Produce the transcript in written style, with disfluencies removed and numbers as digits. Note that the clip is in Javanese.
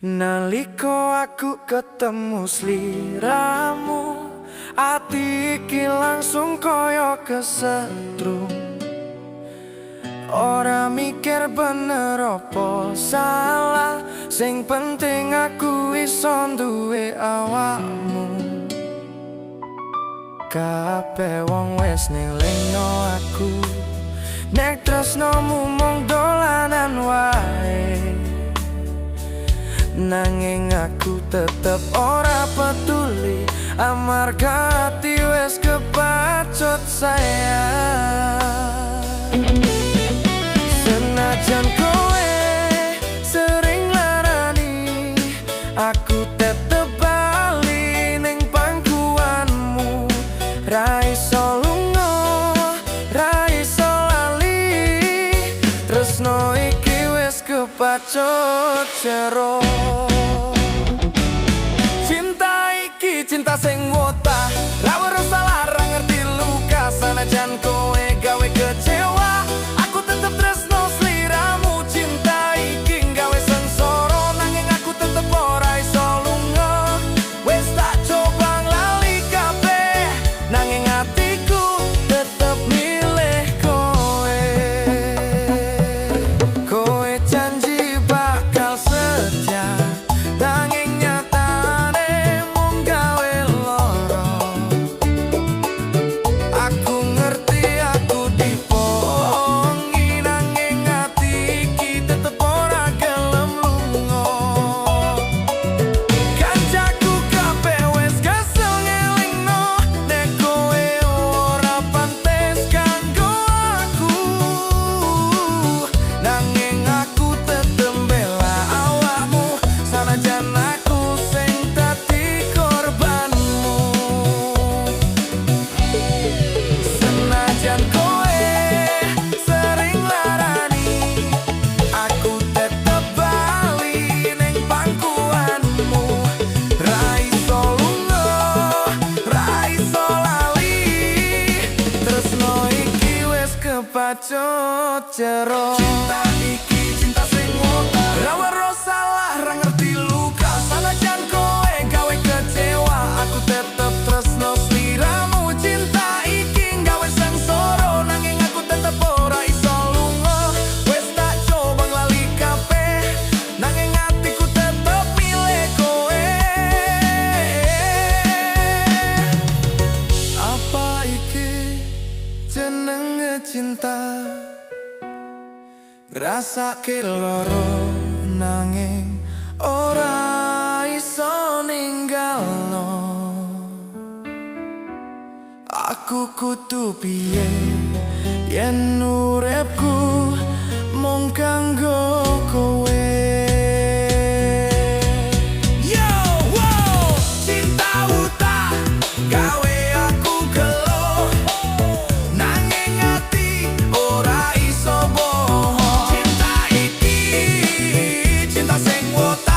Naliko aku ketemu sliramu, ati iki langsung koyo kesetrum. Ora mikir bener apa salah, sing penting aku iso duwe awakmu. Kabeh wong wis ngelingno aku, nek tresnomu mung dolanan wae. Nanging aku tetep ora peduli, amarga hati wis kepacut sayang. Senajan kowe sering larani, aku tetep bali ning pangkuanmu. Ra iso lunga, ra iso lali, tresno iki wis kepacut jero. Cinta sing wota, ra weruh salah, ra ngerti luka. Sanajan kowe gawe kecewa, aku tetep tresno sliramu. Cinta iki gawe sengsara, nanging aku tetep ora iso lunga. Wis tak coba nglali kabeh, nanging atiku tetep milih kowe. Kowe janji bakal setia, nanging kepacut jero. Cinta iki cinta sing wota, ra weruh salah, ra ngerti luka. Sanajan kowe gawe kecewa, aku tetep tresno sliramu. Cinta iki gawe sengsara, nanging aku tetep ora iso lunga. Wis tak coba nglali kabeh, nanging atiku tetep milih kowe. Apa iki jenenge cinta? Ngrasake loro nanging ora iso ninggalno. Aku kudu piye yen uripku mung kanggo kowe. Cinta sing wota,